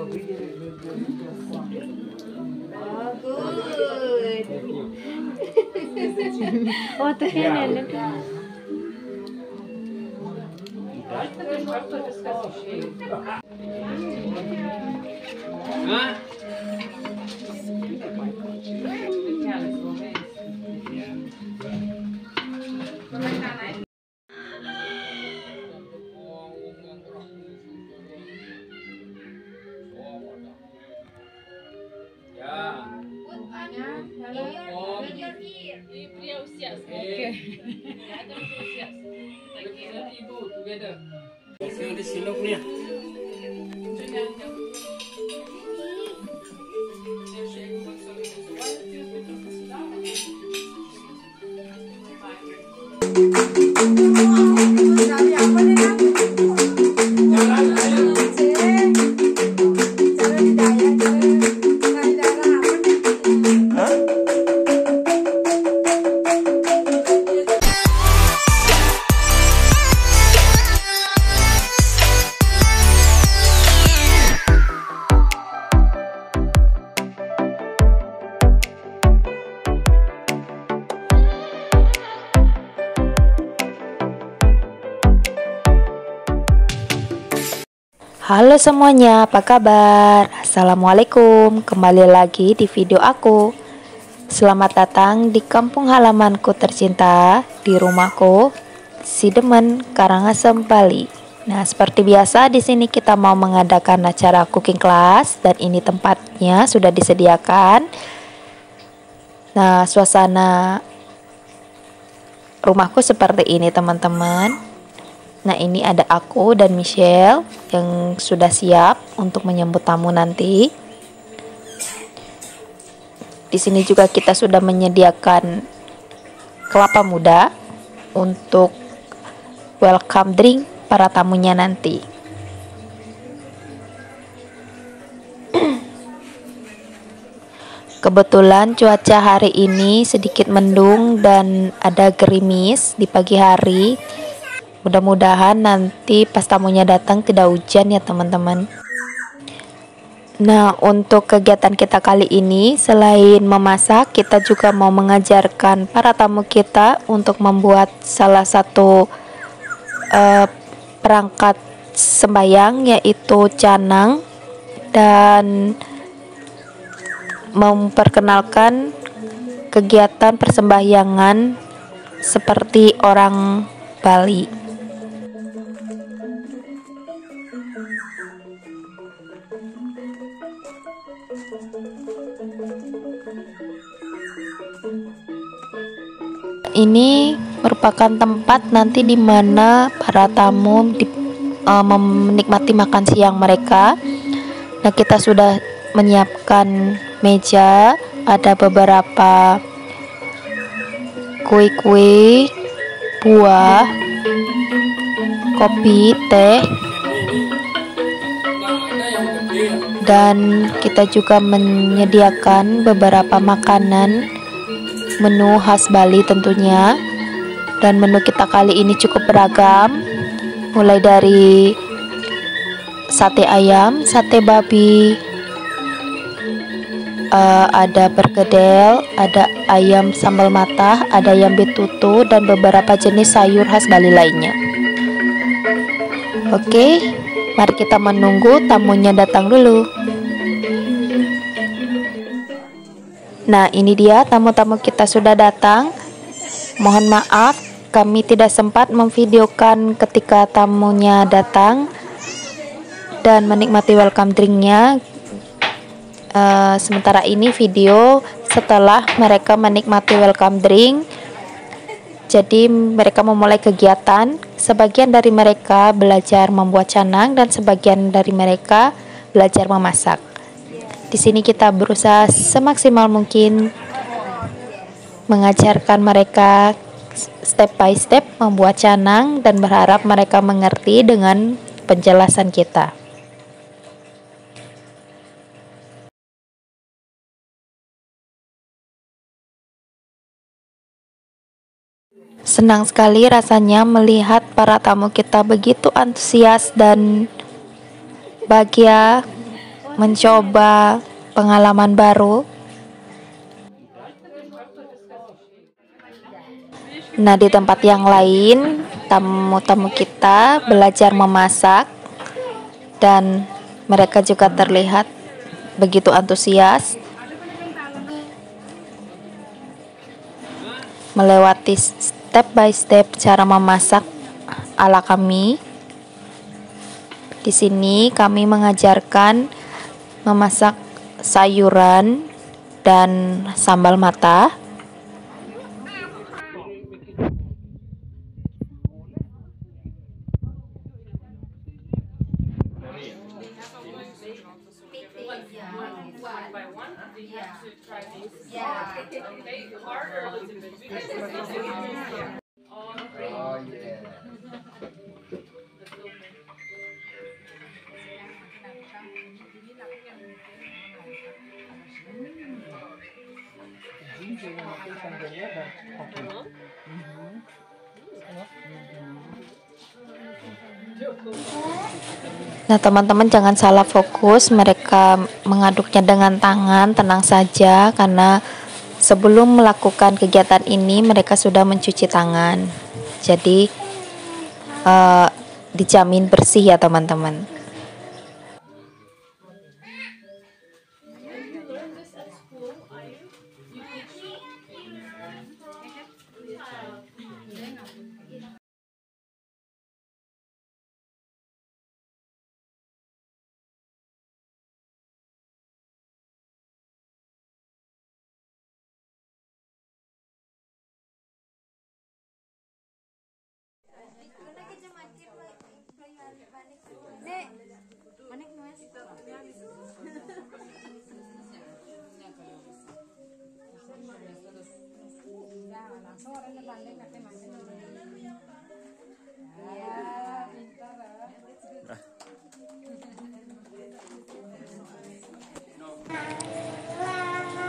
Oh, tuh kan. Halo semuanya, apa kabar? Assalamualaikum, kembali lagi di video aku. Selamat datang di kampung halamanku tercinta, di rumahku, Sidemen, Karangasem, Bali. Nah, seperti biasa di sini kita mau mengadakan acara cooking class dan ini tempatnya sudah disediakan. Nah, suasana rumahku seperti ini, teman-teman. Nah, ini ada aku dan Michelle yang sudah siap untuk menyambut tamu nanti. Di sini juga kita sudah menyediakan kelapa muda untuk welcome drink para tamunya nanti. Kebetulan cuaca hari ini sedikit mendung dan ada gerimis di pagi hari. Mudah-mudahan nanti pas tamunya datang tidak hujan ya teman-teman. Nah, untuk kegiatan kita kali ini selain memasak, kita juga mau mengajarkan para tamu kita untuk membuat salah satu perangkat sembayang, yaitu canang, dan memperkenalkan kegiatan persembahyangan seperti orang Bali. Ini merupakan tempat nanti di mana para tamu menikmati makan siang mereka. Nah, kita sudah menyiapkan meja, ada beberapa kue-kue, buah, kopi, teh, dan kita juga menyediakan beberapa makanan menu khas Bali tentunya. Dan menu kita kali ini cukup beragam, mulai dari sate ayam, sate babi, ada perkedel, ada ayam sambal matah, ada ayam betutu, dan beberapa jenis sayur khas Bali lainnya. Oke, mari kita menunggu tamunya datang dulu. Nah, ini dia tamu-tamu kita sudah datang. Mohon maaf, kami tidak sempat memvideokan ketika tamunya datang dan menikmati welcome drinknya. Sementara ini video setelah mereka menikmati welcome drink. Jadi mereka memulai kegiatan. Sebagian dari mereka belajar membuat canang dan sebagian dari mereka belajar memasak. Di sini kita berusaha semaksimal mungkin mengajarkan mereka step by step membuat canang dan berharap mereka mengerti dengan penjelasan kita. Senang sekali rasanya melihat para tamu kita begitu antusias dan bahagia mencoba pengalaman baru. Nah, di tempat yang lain, tamu-tamu kita belajar memasak dan mereka juga terlihat begitu antusias melewati step by step cara memasak ala kami. Di sini kami mengajarkan memasak sayuran dan sambal mata. Nah, teman-teman jangan salah fokus, mereka mengaduknya dengan tangan, tenang saja karena sebelum melakukan kegiatan ini mereka sudah mencuci tangan. Jadi dijamin bersih ya teman-teman.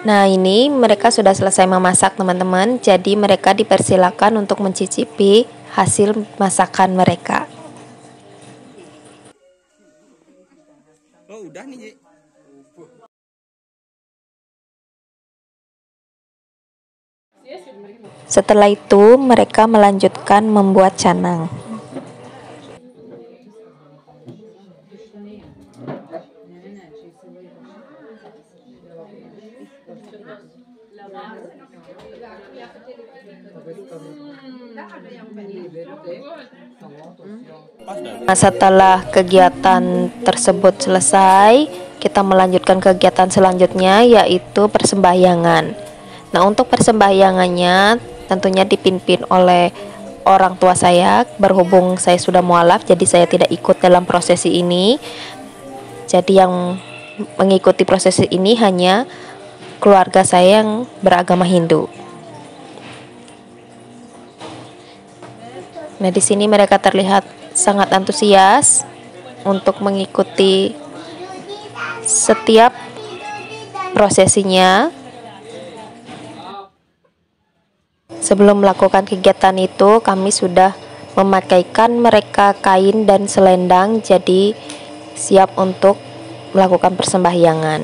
Nah, ini mereka sudah selesai memasak teman-teman. Jadi mereka dipersilakan untuk mencicipi hasil masakan mereka. Oh, udah nih, Ji. Setelah itu mereka melanjutkan membuat canang. Nah, setelah kegiatan tersebut selesai, kita melanjutkan kegiatan selanjutnya yaitu persembahyangan. Nah, untuk persembahyangannya tentunya dipimpin oleh orang tua saya. Berhubung saya sudah mualaf, jadi saya tidak ikut dalam prosesi ini. Jadi yang mengikuti prosesi ini hanya keluarga saya yang beragama Hindu. Nah, di sini mereka terlihat sangat antusias untuk mengikuti setiap prosesinya. Sebelum melakukan kegiatan itu, kami sudah memakaikan mereka kain dan selendang, jadi siap untuk melakukan persembahyangan.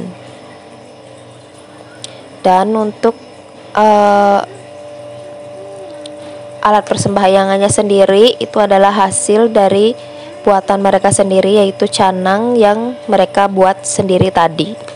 Dan untuk alat persembahyangannya sendiri itu adalah hasil dari buatan mereka sendiri, yaitu canang yang mereka buat sendiri tadi.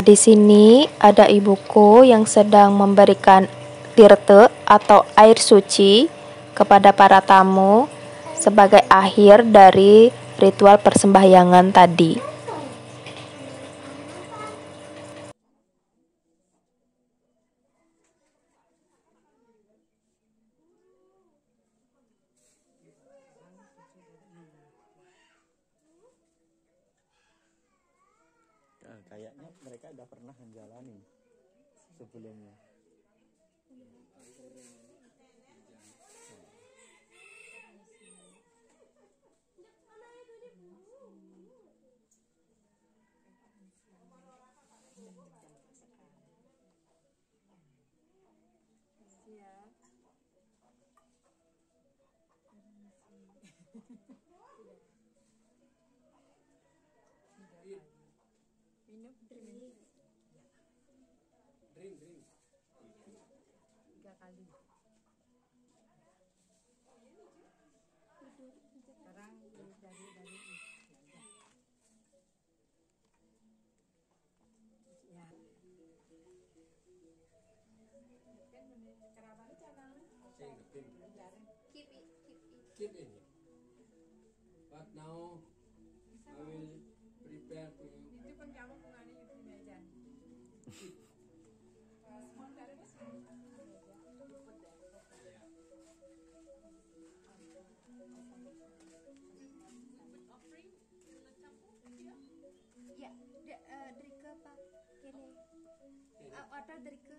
Di sini ada ibuku yang sedang memberikan tirte atau air suci kepada para tamu sebagai akhir dari ritual persembahyangan tadi. Kayaknya mereka udah pernah menjalani sebelumnya. Minum drink 3 kali. Sekarang dari ya. Keep in here. But now I will prepare to Itu pun kamu kemana itu meja. Ya, drika pak kene. Ada drika,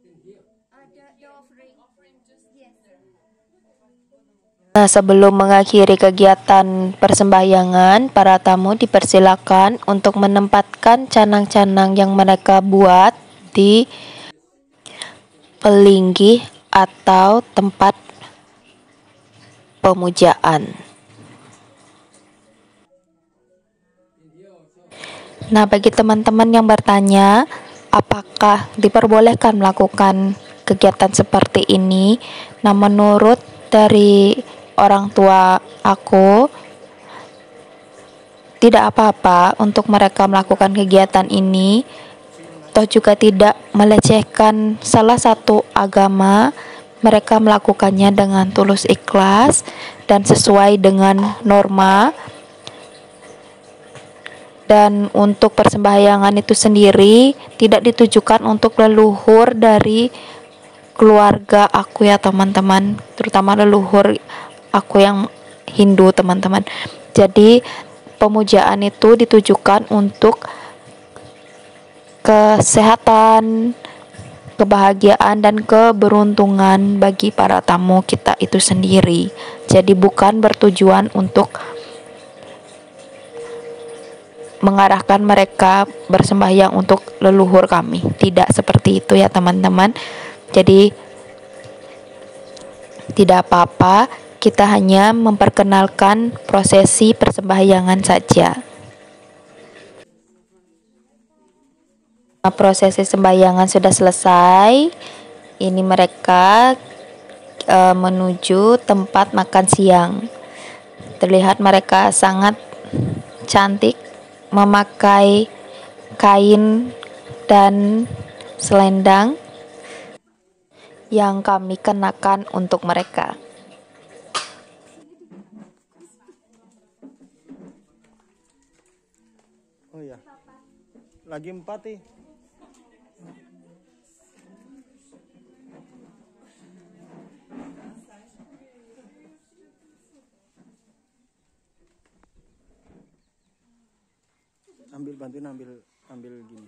in here. ada the offering. Yes. Nah, sebelum mengakhiri kegiatan persembahyangan, para tamu dipersilakan untuk menempatkan canang-canang yang mereka buat di pelinggih atau tempat pemujaan. Nah, bagi teman-teman yang bertanya, apakah diperbolehkan melakukan kegiatan seperti ini? Nah, menurut dari orang tua aku, tidak apa-apa untuk mereka melakukan kegiatan ini, toh juga tidak melecehkan salah satu agama. Mereka melakukannya dengan tulus ikhlas dan sesuai dengan norma. Dan untuk persembahyangan itu sendiri tidak ditujukan untuk leluhur dari keluarga aku ya teman-teman, terutama leluhur aku yang Hindu teman-teman. Jadi pemujaan itu ditujukan untuk kesehatan, kebahagiaan dan keberuntungan bagi para tamu kita itu sendiri. Jadi bukan bertujuan untuk mengarahkan mereka bersembahyang untuk leluhur kami. Tidak seperti itu ya teman-teman. Jadi tidak apa-apa, kita hanya memperkenalkan prosesi persembahyangan saja. Nah, prosesi sembahyangan sudah selesai. Ini mereka menuju tempat makan siang. Terlihat mereka sangat cantik, memakai kain dan selendang yang kami kenakan untuk mereka. Oh ya, lagi 4 nih. Bantuin ambil gini.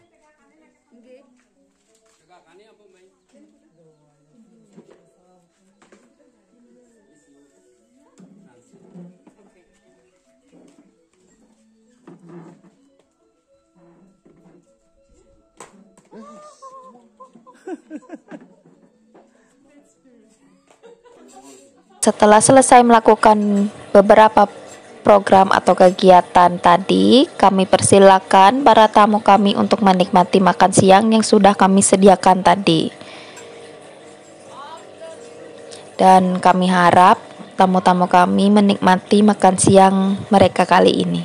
Setelah selesai melakukan beberapa program atau kegiatan tadi, kami persilakan para tamu kami untuk menikmati makan siang yang sudah kami sediakan tadi. Dan kami harap tamu-tamu kami menikmati makan siang mereka kali ini.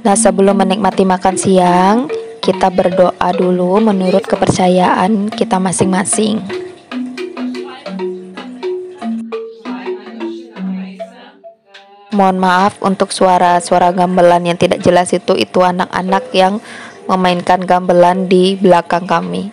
Nah, sebelum menikmati makan siang, kita berdoa dulu menurut kepercayaan kita masing-masing. Mohon maaf untuk suara-suara gamelan yang tidak jelas itu anak-anak yang memainkan gamelan di belakang kami.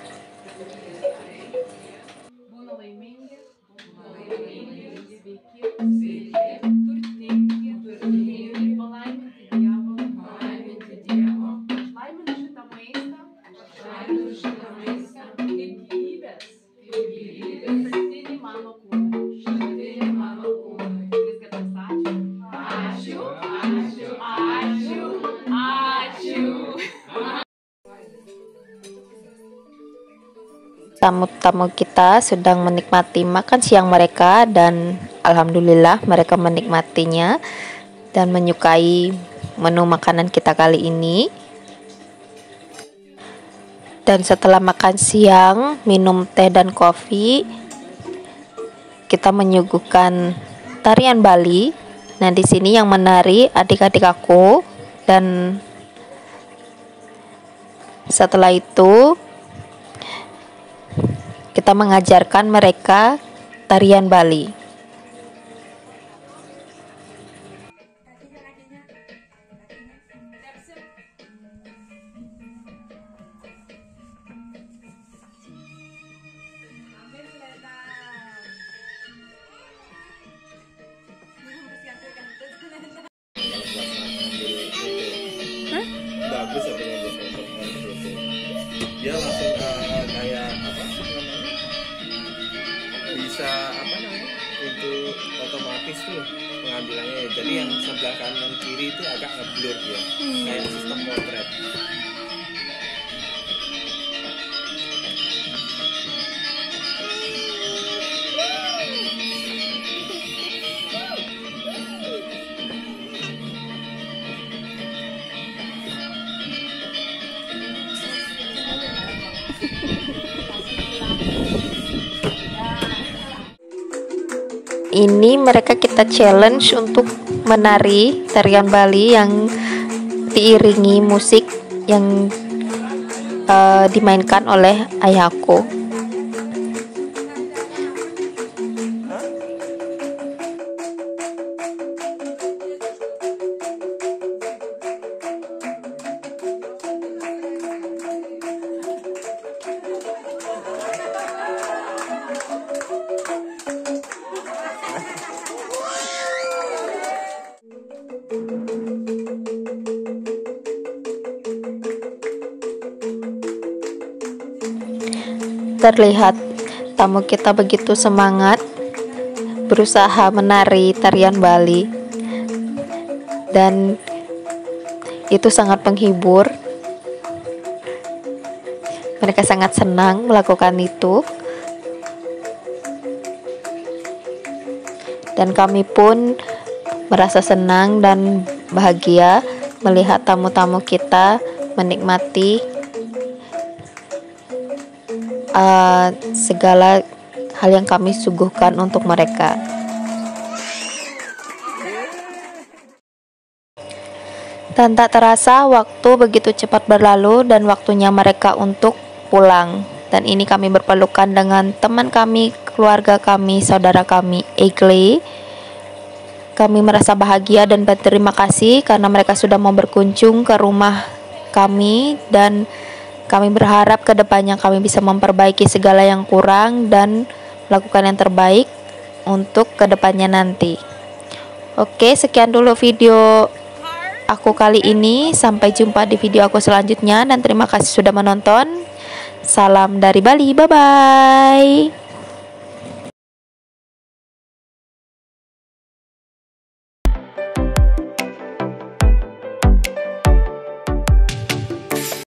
tamu-tamu kita sedang menikmati makan siang mereka, dan alhamdulillah mereka menikmatinya dan menyukai menu makanan kita kali ini. Dan setelah makan siang, minum teh dan kopi, kita menyuguhkan tarian Bali. Nah, di sini yang menari adik-adik aku, dan setelah itu kita mengajarkan mereka tarian Bali. Bagus ya punya foto. Dia langsung kayak apa namanya, bisa apa namanya itu otomatis tuh pengambilannya. Jadi yang sebelah kanan kiri itu agak ngeblur dia, kayak sistem potret. Ini mereka kita challenge untuk menari tarian Bali yang diiringi musik yang dimainkan oleh ayahku. Terlihat tamu kita begitu semangat berusaha menari tarian Bali, dan itu sangat menghibur. Mereka sangat senang melakukan itu, dan kami pun merasa senang dan bahagia melihat tamu-tamu kita menikmati segala hal yang kami suguhkan untuk mereka. Dan tak terasa waktu begitu cepat berlalu dan waktunya mereka untuk pulang. Dan ini kami berpelukan dengan teman kami, keluarga kami, saudara kami, Egle. Kami merasa bahagia dan berterima kasih karena mereka sudah mau berkunjung ke rumah kami, dan kami berharap kedepannya kami bisa memperbaiki segala yang kurang dan melakukan yang terbaik untuk kedepannya nanti. Oke, sekian dulu video aku kali ini. Sampai jumpa di video aku selanjutnya, dan terima kasih sudah menonton. Salam dari Bali, bye-bye.